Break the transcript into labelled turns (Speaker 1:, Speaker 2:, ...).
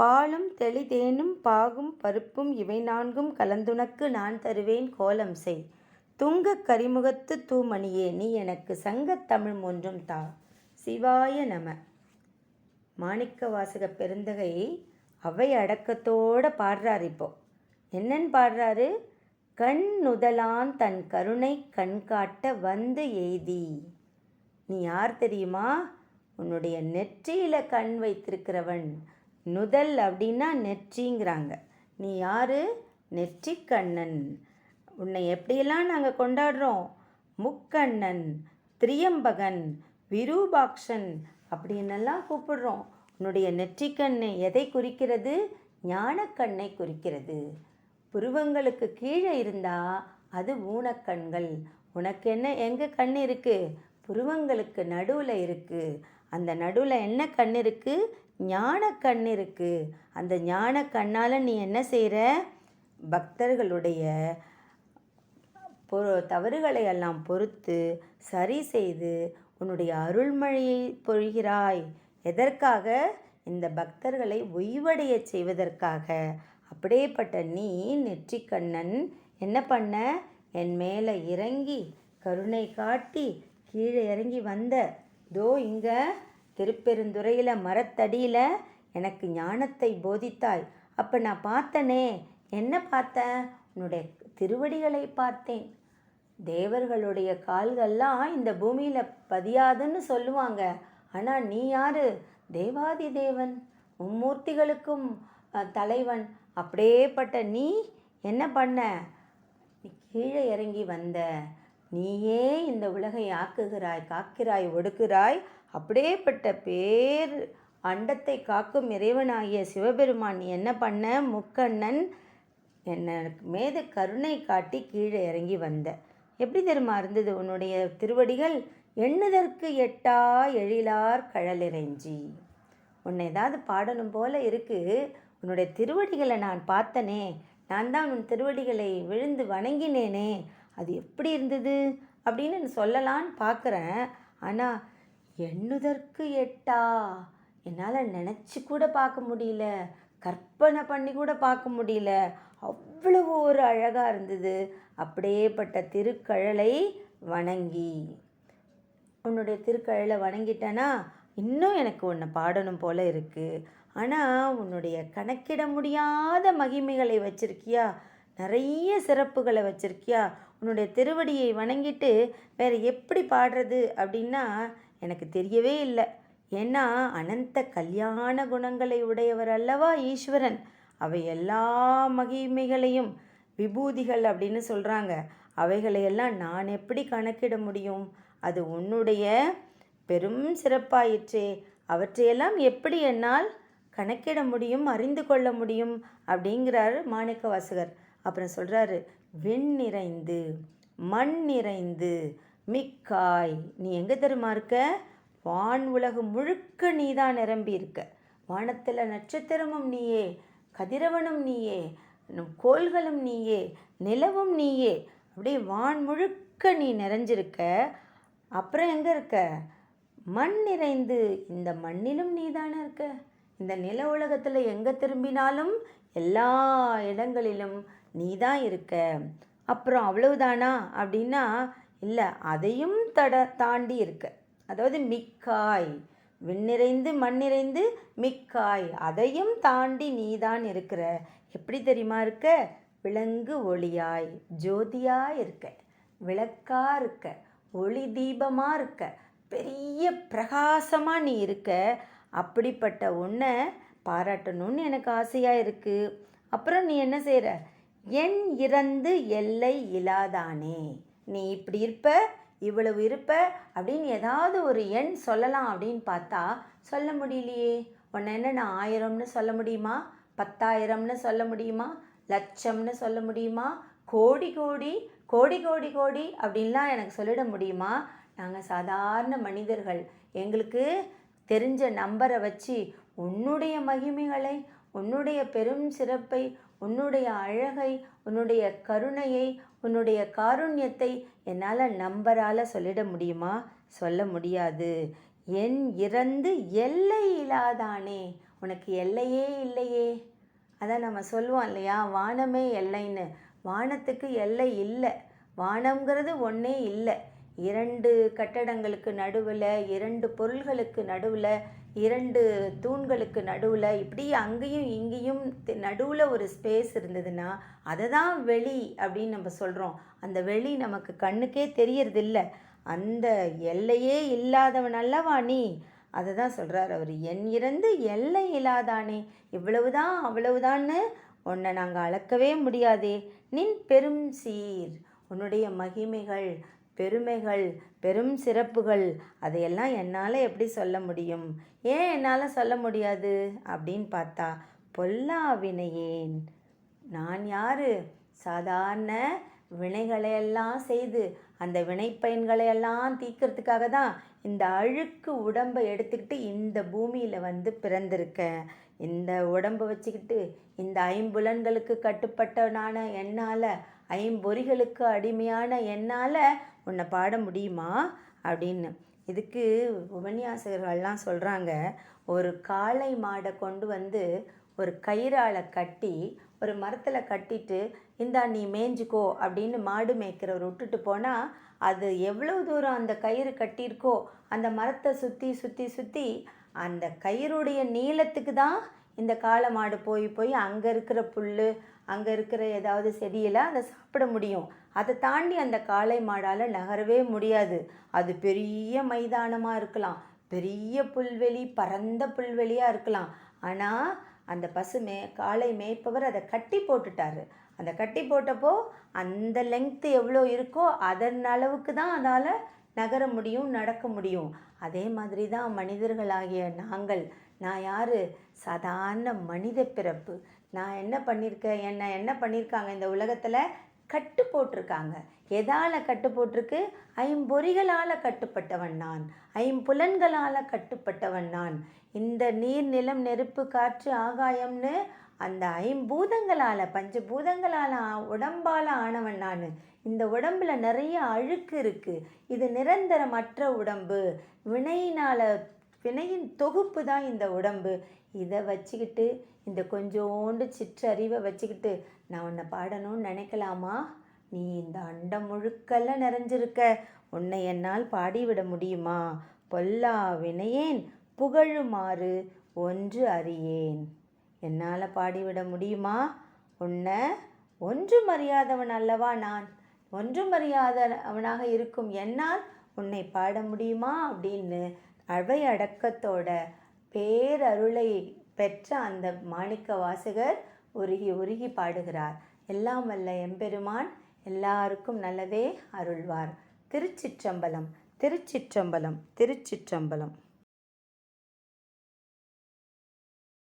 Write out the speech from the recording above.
Speaker 1: பாலும் தெளிதேனும் பாகும் பருப்பும் இவை நான்கும் கலந்துனக்கு நான் தருவேன் கோலம் செய். துங்கக் கரிமுகத்து தூமணியே நீ எனக்கு சங்கத் தமிழ் ஒன்றும் தா. சிவாய நம. மாணிக்கவாசக பெருந்தகை அவை அடக்கத்தோடு பாடுறார். இப்போ என்னன்னு பாடுறாரு? கண் நுதலான் தன் கருணை கண் காட்ட வந்து எய்தி. நீ யார் தெரியுமா? உன்னுடைய நெற்றியில் கண் வைத்திருக்கிறவன். நுதல் அப்படின்னா நெற்றிங்கிறாங்க. நீ யார்? நெற்றிக்கண்ணன். உன்னை எப்படியெல்லாம் நாங்கள் கொண்டாடுறோம்? முக்கண்ணன், திரியம்பகன், விரூபாக்ஷன் அப்படின்னெல்லாம் கூப்பிடுறோம். உன்னுடைய நெற்றிக்கண்ணை எதை குறிக்கிறது? ஞானக்கண்ணை குறிக்கிறது. புருவங்களுக்கு கீழே இருந்தால் அது ஊனக்கண்கள். உனக்கு என்ன எங்கே கண் இருக்குது? புருவங்களுக்கு நடுவில் இருக்குது. அந்த நடுவில் என்ன கண் இருக்குது? ஞான கண் இருக்குது. அந்த ஞான கண்ணால் நீ என்ன செய்கிற? பக்தர்களுடைய தவறுகளை எல்லாம் பொறுத்து சரி செய்து உன்னுடைய அருள்மழையை பொழிகிறாய். எதற்காக? இந்த பக்தர்களை ஓய்வடைய செய்வதற்காக. அப்படியேப்பட்ட நீ நெற்றிக்கண்ணன் என்ன பண்ண? என் மேலே இறங்கி கருணை காட்டி கீழே இறங்கி வந்த. தோ இங்கே திருப்பெருந்துறையில் மரத்தடியில் எனக்கு ஞானத்தை போதித்தாய். அப்போ நான் பார்த்தனே. என்ன பார்த்தேன்? உன்னுடைய திருவடிகளை பார்த்தேன். தேவர்களுடைய கால்கள்லாம் இந்த பூமியில் பதியாதுன்னு சொல்லுவாங்க. ஆனால் நீ யார்? தேவாதி தேவன், மும்மூர்த்திகளுக்கும் தலைவன். அப்படியேப்பட்ட நீ என்ன பண்ண? நீ கீழே இறங்கி வந்த. நீயே இந்த உலகை ஆக்குகிறாய், காக்கிறாய், ஒடுக்கிறாய். அப்படியேப்பட்ட பேர் அண்டத்தை காக்கும் இறைவனாகிய சிவபெருமான் நீ என்ன பண்ண? முக்கண்ணன் என்ன மீது கருணை காட்டி கீழே இறங்கி வந்த. எப்படி தெரியுமா இருந்தது உன்னுடைய திருவடிகள்? எண்ணுதற்கு எட்டா எழிலார் கழலிறைஞ்சி. உன்னை ஏதாவது பாடணும் போல இருக்குது. உன்னுடைய திருவடிகளை நான் பார்த்தனே. நான் தான் உன் திருவடிகளை விழுந்து வணங்கினேனே. அது எப்படி இருந்தது அப்படின்னு சொல்லலான்னு பார்க்குறேன். ஆனால் எண்ணுதற்கு எட்டா, என்னால் நினச்சி கூட பார்க்க முடியல, கற்பனை பண்ணி கூட பார்க்க முடியல. அவ்வளவு ஒரு அழகாக இருந்தது. அப்படியேப்பட்ட திருக்கழலை வணங்கி, உன்னுடைய திருக்கழலை வணங்கிட்டேன்னா இன்னும் எனக்கு உன்னை பாடணும் போல இருக்குது. ஆனால் உன்னுடைய கணக்கிட முடியாத மகிமைகளை வச்சுருக்கியா, நிறைய சிறப்புகளை வச்சுருக்கியா. உன்னுடைய திருவடியை வணங்கிட்டு வேறு எப்படி பாடுறது அப்படின்னா எனக்கு தெரியவே இல்லை. ஏன்னா அனந்த கல்யாண குணங்களை உடையவர் அல்லவா ஈஸ்வரன். அவை எல்லா மகிமைகளையும் விபூதிகள் அப்படின்னு சொல்கிறாங்க. அவைகளையெல்லாம் நான் எப்படி கணக்கிட முடியும்? அது உன்னுடைய பெரும் சிறப்பாயிற்றே. அவற்றையெல்லாம் எப்படி என்னால் கணக்கிட முடியும், அறிந்து கொள்ள முடியும் அப்படிங்கிறாரு மாணிக்கவாசகர். அப்புறம் சொல்கிறாரு, விண் நிறைந்து மண் நிறைந்து மிக்காய். நீ எங்கே தெரியுமா இருக்க? வான் உலகம் முழுக்க நீ தான் நிரம்பி இருக்க. வானத்தில் நட்சத்திரமும் நீயே, கதிரவனும் நீயே, கோள்களும் நீயே, நிலவும் நீயே. அப்படியே வான் முழுக்க நீ நிறைஞ்சிருக்க. அப்புறம் எங்கே இருக்க? மண் நிறைந்து, இந்த மண்ணிலும் நீ தானே இருக்க. இந்த நில உலகத்தில் எங்கே திரும்பினாலும் எல்லா இடங்களிலும் நீ தான் இருக்க. அப்புறம் அவ்வளவுதானா அப்படின்னா இல்லை, அதையும் தாண்டி இருக்க. அதாவது மிக்காய், விண்ணிறைந்து மண் நிறைந்து மிக்காய், அதையும் தாண்டி நீ தான் இருக்கிற. எப்படி தெரியுமா இருக்க? விளங்கு ஒளியாய், ஜோதியாக இருக்க, விளக்காக இருக்க, ஒளி தீபமாக இருக்க, பெரிய பிரகாசமாக நீ இருக்க. அப்படிப்பட்ட உன்னை பாராட்டணும்னு எனக்கு ஆசையாக இருக்குது. அப்புறம் நீ என்ன செய்கிற? என் இறந்து எல்லை இல்லாதானே. நீ இப்படி இருப்ப, இவ்வளவு இருப்ப அப்படின்னு ஏதாவது ஒரு எண் சொல்லலாம் அப்படின்னு பார்த்தா சொல்ல முடியலையே. உன்னை என்ன நான் 1000ன்னு சொல்ல முடியுமா? 10,000ன்னு சொல்ல முடியுமா? லட்சம்னு சொல்ல முடியுமா? கோடி கோடி கோடி கோடி கோடி அப்படின்லாம் எனக்கு சொல்லிட முடியுமா? நாங்கள் சாதாரண மனிதர்கள். எங்களுக்கு தெரிஞ்ச நம்பரை வச்சு உன்னுடைய மகிமைகளை, உன்னுடைய பெரும் சிறப்பை, உன்னுடைய அழகை, உன்னுடைய கருணையை, உன்னுடைய காருண்யத்தை என்னால் நம்பரால் சொல்லிட முடியுமா? சொல்ல முடியாது. என் இறந்து எல்லை இல்லாதானே. உனக்கு எல்லையே இல்லையே. அதான் நம்ம சொல்லுவோம் இல்லையா, வானமே எல்லைன்னு. வானத்துக்கு எல்லை இல்லை. வானம்ங்கிறது ஒன்றே இல்லை. 2 கட்டடங்களுக்கு நடுவில், 2 பொருள்களுக்கு நடுவில், 2 தூண்களுக்கு நடுவில், இப்படி அங்கேயும் இங்கேயும் நடுவில் ஒரு ஸ்பேஸ் இருந்ததுன்னா அதை தான் வெளி அப்படின்னு நம்ம சொல்கிறோம். அந்த வெளி நமக்கு கண்ணுக்கே தெரியறதில்ல. அந்த எல்லையே இல்லாதவன் அல்லவா நீ. அதை தான் சொல்கிறார் அவர். என் இறந்து எல்லை இல்லாதானே, இவ்வளவுதான் அவ்வளவுதான்னு உன்னை நாங்கள் அளக்கவே முடியாதே. நின் பெரும் சீர், உன்னுடைய மகிமைகள், பெருமைகள், பெரும் சிறப்புகள், அதையெல்லாம் என்னால் எப்படி சொல்ல முடியும்? ஏன் என்னால் சொல்ல முடியாது அப்படின்னு பார்த்தா, பொல்லா வினையேன். நான் யார்? சாதாரண வினைகளையெல்லாம் செய்து அந்த வினைப்பயன்களையெல்லாம் தீர்க்கறதுக்காக தான் இந்த அழுக்கு உடம்பை எடுத்துக்கிட்டு இந்த பூமியில் பிறந்திருக்கேன். இந்த உடம்பை வச்சுக்கிட்டு இந்த 5 புலன்களுக்கு கட்டுப்பட்டனான என்னால், 5 பொறிகளுக்கு அடிமையான என்னால் உன்னை பாட முடியுமா அப்படின்னு. இதுக்கு உபன்யாசகர்கள்லாம் சொல்கிறாங்க, ஒரு காளை மாடை கொண்டு ஒரு கயிறால் கட்டி ஒரு மரத்தில் கட்டிட்டு, இந்தா நீ மேய்ஞ்சிக்கோ அப்படின்னு மாடு மேய்க்கிறவர் விட்டுட்டு போனால், அது எவ்வளோ தூரம் அந்த கயிறு கட்டியிருக்கோ அந்த மரத்தை சுற்றி சுற்றி சுற்றி அந்த கயிறுடைய நீளத்துக்கு தான் இந்த காளை மாடு போய் அங்கே இருக்கிற புல், அங்கே இருக்கிற ஏதாவது செடியெல்லாம் அதை சாப்பிட முடியும். அதை தாண்டி அந்த காளை மாடால் நகரவே முடியாது. அது பெரிய மைதானமாக இருக்கலாம், பெரிய புல்வெளி, பரந்த புல்வெளியாக இருக்கலாம். ஆனால் அந்த காளை மேய்ப்பவர் அதை கட்டி போட்டுட்டார். அந்த கட்டி போட்டப்போ அந்த லெங்க்த்து எவ்வளோ இருக்கோ அதன் அளவுக்கு தான் அதால் நகர முடியும், நடக்க முடியும். அதே மாதிரி தான் மனிதர்களாகிய நாங்கள். நான் யார்? சாதாரண மனித பிறப்பு. நான் என்ன பண்ணியிருக்கேன், என்ன பண்ணியிருக்காங்க இந்த உலகத்தில்? கட்டு போட்டிருக்காங்க. எதால் கட்டு போட்டிருக்கு? 5 பொறிகளால் கட்டுப்பட்டவன் நான், 5 புலன்களால் கட்டுப்பட்டவன் நான். இந்த நீர், நிலம், நெருப்பு, காற்று, ஆகாயம்னு அந்த 5 பூதங்களால், 5 பூதங்களால் உடம்பால் ஆனவன் நான். இந்த உடம்பில் நிறைய அழுக்கு இருக்குது. இது நிரந்தரமற்ற உடம்பு. வினையின் தொகுப்பு தான் இந்த உடம்பு. இதை வச்சுக்கிட்டு, இந்த கொஞ்சோண்டு சிற்றறிவை வச்சுக்கிட்டு நான் உன்னை பாடணும்னு நினைக்கலாமா? நீ இந்த அண்டம் முழுக்கெல்லாம் நிறைஞ்சிருக்க, உன்னை என்னால் பாடிவிட முடியுமா? பொல்லா வினையேன் புகழுமாறு ஒன்று அறியேன். என்னால் பாடிவிட முடியுமா? உன்னை ஒன்றும் அறியாதவன் அல்லவா நான். ஒன்றும் அறியாதவனாக இருக்கும் என்னால் உன்னை பாட முடியுமா அப்படின்னு அவை அடக்கத்தோட பேரருளை பெற்ற அந்த மாணிக்க வாசகர் உருகி உருகி பாடுகிறார். எல்லாம் வல்ல எம்பெருமான் எல்லாருக்கும் நல்லதே அருள்வார். திருச்சிற்றம்பலம், திருச்சிற்றம்பலம், திருச்சிற்றம்பலம்.